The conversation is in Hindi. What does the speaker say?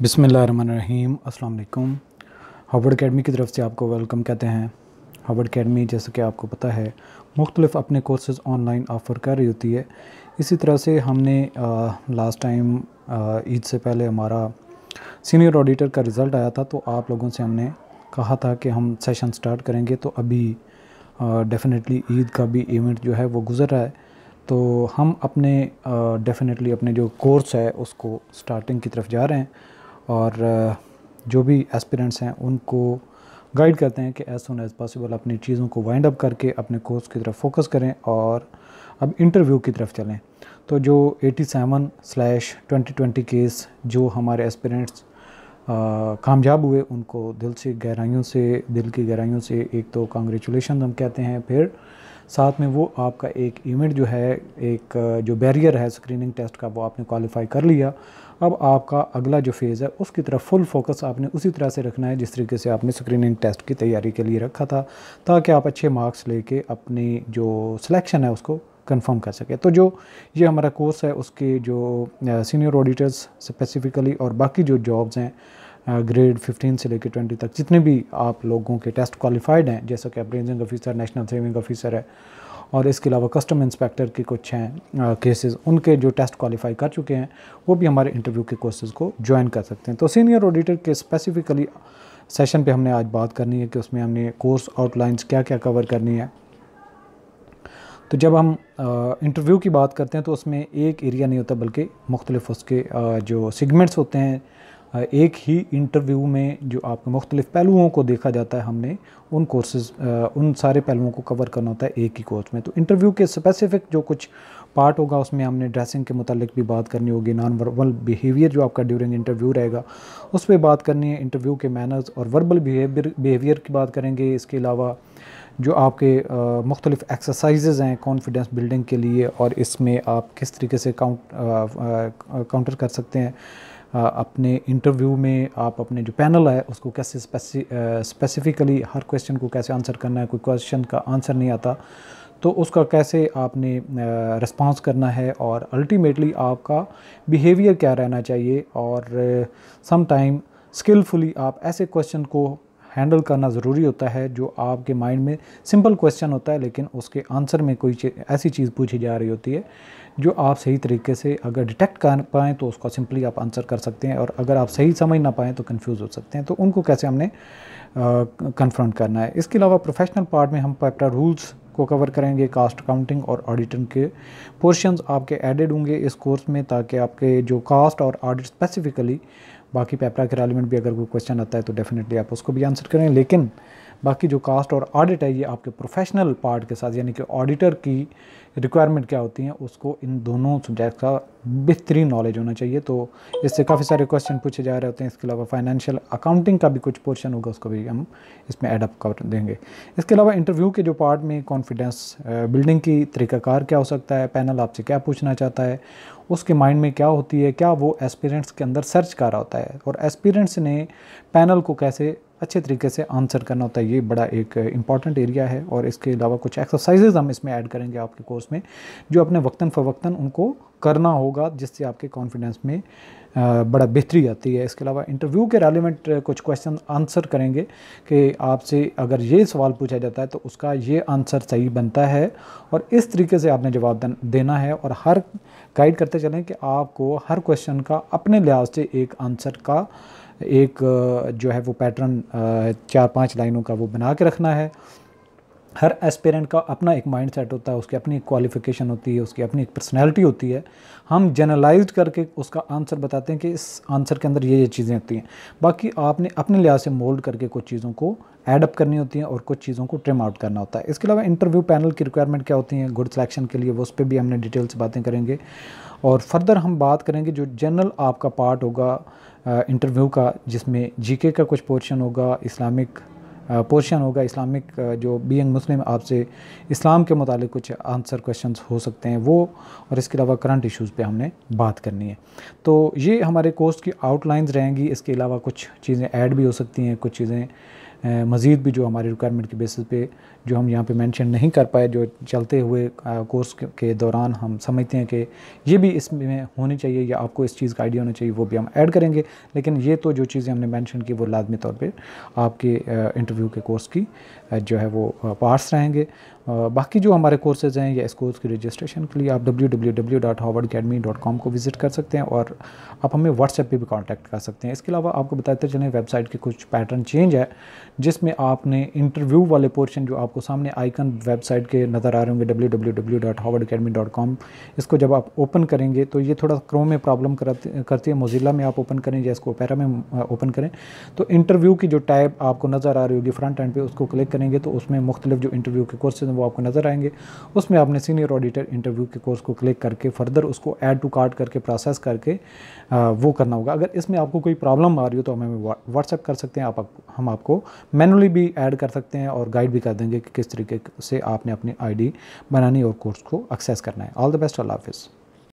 बिस्मिल्लाहिर्रहमानिर्रहीम अस्सलाम वालेकुम। हार्वर्ड अकेडमी की तरफ से आपको वेलकम कहते हैं। हार्वर्ड अकेडमी जैसे कि आपको पता है मुख्तलिफ़ अपने कोर्सेज़ ऑनलाइन ऑफ़र कर रही होती है। इसी तरह से हमने लास्ट टाइम ईद से पहले हमारा सीनियर ऑडिटर का रिज़ल्ट आया था, तो आप लोगों से हमने कहा था कि हम सेशन स्टार्ट करेंगे। तो अभी डेफ़िनेटली ईद का भी इवेंट जो है वो गुज़र रहा है, तो हम अपने डेफ़िनेटली अपने जो कोर्स है उसको स्टार्टिंग की तरफ जा रहे हैं और जो भी एस्पिरेंट्स हैं उनको गाइड करते हैं कि एज़ सून एज़ पॉसिबल अपनी चीज़ों को वाइंड अप करके अपने कोर्स की तरफ फोकस करें और अब इंटरव्यू की तरफ चलें। तो जो 87/2020 केस जो हमारे एस्पिरेंट्स कामयाब हुए उनको दिल की गहराइयों से एक तो कांग्रेचुलेशन हम कहते हैं। फिर साथ में वो आपका एक इवेंट जो है, एक जो बैरियर है स्क्रीनिंग टेस्ट का, वो आपने क्वालिफाई कर लिया। अब आपका अगला जो फेज़ है उसकी तरफ फुल फोकस आपने उसी तरह से रखना है जिस तरीके से आपने स्क्रीनिंग टेस्ट की तैयारी के लिए रखा था, ताकि आप अच्छे मार्क्स लेके अपनी जो सिलेक्शन है उसको कंफर्म कर सके। तो जो ये हमारा कोर्स है उसके जो सीनियर ऑडिटर्स स्पेसिफ़िकली और बाकी जो जॉब्स हैं ग्रेड 15 से लेकर 20 तक जितने भी आप लोगों के टेस्ट क्वालिफाइड हैं, जैसा कि अप्रेंजिंग ऑफिसर, नेशनल सेविंग ऑफिसर है और इसके अलावा कस्टम इंस्पेक्टर के कुछ हैं केसेस, उनके जो टेस्ट क्वालिफाई कर चुके हैं वो भी हमारे इंटरव्यू के कोर्सेज़ को ज्वाइन कर सकते हैं। तो सीनियर ऑडिटर के स्पेसिफ़िकली सेशन पे हमने आज बात करनी है कि उसमें हमने कोर्स आउटलाइंस क्या क्या कवर करनी है। तो जब हम इंटरव्यू की बात करते हैं तो उसमें एक एरिया नहीं होता बल्कि मुख्तलिफ उसके जो सेगमेंट्स होते हैं। एक ही इंटरव्यू में जो आपके मुख्तलिफ पहलुओं को देखा जाता है, हमने उन कोर्सेज़ उन सारे पहलुओं को कवर करना होता है एक ही कोर्स में। तो इंटरव्यू के स्पेसिफ़िक जो कुछ पार्ट होगा उसमें हमने ड्रेसिंग के मुतालिक भी बात करनी होगी, नॉन वर्बल बिहेवियर जो आपका ड्यूरिंग इंटरव्यू रहेगा उस पर बात करनी है, इंटरव्यू के मैनर्स और वर्बल बिहेवियर की बात करेंगे। इसके अलावा जो आपके मुख्तलिफ एक्सरसाइजेज़ हैं कॉन्फिडेंस बिल्डिंग के लिए और इसमें आप किस तरीके से काउंटर कर सकते हैं अपने इंटरव्यू में, आप अपने जो पैनल है उसको कैसे स्पेसिफ़िकली हर क्वेश्चन को कैसे आंसर करना है। कोई क्वेश्चन का आंसर नहीं आता तो उसका कैसे आपने रिस्पांस करना है और अल्टीमेटली आपका बिहेवियर क्या रहना चाहिए। और सम टाइम स्किलफुली आप ऐसे क्वेश्चन को हैंडल करना ज़रूरी होता है जो आपके माइंड में सिंपल क्वेश्चन होता है लेकिन उसके आंसर में कोई ऐसी चीज़ पूछी जा रही होती है जो आप सही तरीके से अगर डिटेक्ट कर पाएँ तो उसका सिंपली आप आंसर कर सकते हैं, और अगर आप सही समझ ना पाएँ तो कंफ्यूज हो सकते हैं। तो उनको कैसे हमने कन्फ्रंट करना है। इसके अलावा प्रोफेशनल पार्ट में हम पेपरा रूल्स को कवर करेंगे। कास्ट अकाउंटिंग और ऑडिटिंग के पोर्शंस आपके एडेड होंगे इस कोर्स में, ताकि आपके जो कास्ट और ऑडिट स्पेसिफ़िकली, बाकी पेपरा के रेलिवेंट भी अगर कोई क्वेश्चन आता है तो डेफिनेटली आप उसको भी आंसर करें, लेकिन बाकी जो कास्ट और ऑडिट है ये आपके प्रोफेशनल पार्ट के साथ, यानी कि ऑडिटर की रिक्वायरमेंट क्या होती हैं उसको इन दोनों सब्जेक्ट का बेहतरीन नॉलेज होना चाहिए। तो इससे काफ़ी सारे क्वेश्चन पूछे जा रहे होते हैं। इसके अलावा फाइनेंशियल अकाउंटिंग का भी कुछ पोर्शन होगा, उसको भी हम इसमें एडअप कर देंगे। इसके अलावा इंटरव्यू के जो पार्ट में कॉन्फिडेंस बिल्डिंग की तरीक़ाकार क्या हो सकता है, पैनल आपसे क्या पूछना चाहता है, उसके माइंड में क्या होती है, क्या वो एस्पिरेंट्स के अंदर सर्च कर रहा होता है और एस्पिरेंट्स ने पैनल को कैसे अच्छे तरीके से आंसर करना होता है, ये बड़ा एक इम्पॉर्टेंट एरिया है। और इसके अलावा कुछ एक्सरसाइजेज हम इसमें ऐड करेंगे आपके कोर्स में जो अपने वक्तन फ़वक्तन उनको करना होगा, जिससे आपके कॉन्फिडेंस में बड़ा बेहतरी आती है। इसके अलावा इंटरव्यू के रेलिवेंट कुछ क्वेश्चन आंसर करेंगे कि आपसे अगर ये सवाल पूछा जाता है तो उसका ये आंसर सही बनता है और इस तरीके से आपने जवाब देना है। और हर गाइड करते चलें कि आपको हर क्वेश्चन का अपने लिहाज से एक आंसर का एक जो है वो पैटर्न 4-5 लाइनों का वो बना के रखना है। हर एस्पिरेंट का अपना एक माइंड सेट होता है, उसकी अपनी क्वालिफ़िकेशन होती है, उसकी अपनी एक पर्सनैलिटी होती है। हम जनरलाइज्ड करके उसका आंसर बताते हैं कि इस आंसर के अंदर ये चीज़ें होती हैं, बाकी आपने अपने लिहाज से मोल्ड करके कुछ चीज़ों को एडअप करनी होती हैं और कुछ चीज़ों को ट्रिम आउट करना होता है। इसके अलावा इंटरव्यू पैनल की रिक्वायरमेंट क्या होती हैं गुड सिलेक्शन के लिए, वो उस पर भी हमने डिटेल से बातें करेंगे। और फर्दर हम बात करेंगे जो जनरल आपका पार्ट होगा इंटरव्यू का, जिसमें जीके का कुछ पोर्शन होगा, इस्लामिक पोर्शन होगा, इस्लामिक जो बीइंग मुस्लिम आपसे इस्लाम के मुतालिक कुछ आंसर क्वेश्चंस हो सकते हैं वो, और इसके अलावा करंट इश्यूज़ पे हमने बात करनी है। तो ये हमारे कोर्स की आउटलाइंस रहेंगी। इसके अलावा कुछ चीज़ें ऐड भी हो सकती हैं, कुछ चीज़ें मज़ीद भी जो हमारी रिक्वायरमेंट की बेसिस पे जो हम यहाँ पे मेंशन नहीं कर पाए, जो चलते हुए कोर्स के दौरान हम समझते हैं कि ये भी इसमें होनी चाहिए या आपको इस चीज़ का आइडिया होना चाहिए, वो भी हम ऐड करेंगे। लेकिन ये तो जो चीज़ें हमने मेंशन की वो लाजमी तौर पे आपके इंटरव्यू के कोर्स की जो है वो पार्ट्स रहेंगे। बाकी जो हमारे कोर्सेज़ हैं या इस कोर्स की रजिस्ट्रेशन के लिए आप www.harvardacademy.com को विज़िट कर सकते हैं और आप हमें व्हाट्सएप पे भी कांटेक्ट कर सकते हैं। इसके अलावा आपको बताते चलें वेबसाइट के कुछ पैटर्न चेंज है, जिसमें आपने इंटरव्यू वाले पोर्शन जो आपको सामने आइकन वेबसाइट के नज़र आ रहे होंगे www.harvardacademy.com, इसको जब आप ओपन करेंगे तो ये थोड़ा क्रोम में प्रॉब्लम करती है। मोजिला में आप ओपन करें या इसको ओपेरा में ओपन करें तो इंटरव्यू की जो टैब आपको नज़र आ रही होगी फ्रंट एंड पे, उसको क्लिक करेंगे तो उसमें मुख्तलिफ जो इंटरव्यू के कोर्सेज वो आपको नज़र आएंगे। उसमें आपने सीनियर ऑडिटर इंटरव्यू के कोर्स को क्लिक करके फर्दर उसको ऐड टू कार्ट करके प्रोसेस करके वो करना होगा। अगर इसमें आपको कोई प्रॉब्लम आ रही हो तो हमें व्हाट्सएप कर सकते हैं, हम आपको मैनुअली भी ऐड कर सकते हैं और गाइड भी कर देंगे कि किस तरीके से आपने अपनी आईडी बनानी और कोर्स को एक्सेस करना है। ऑल द बेस्ट, अल्लाह हाफिज़।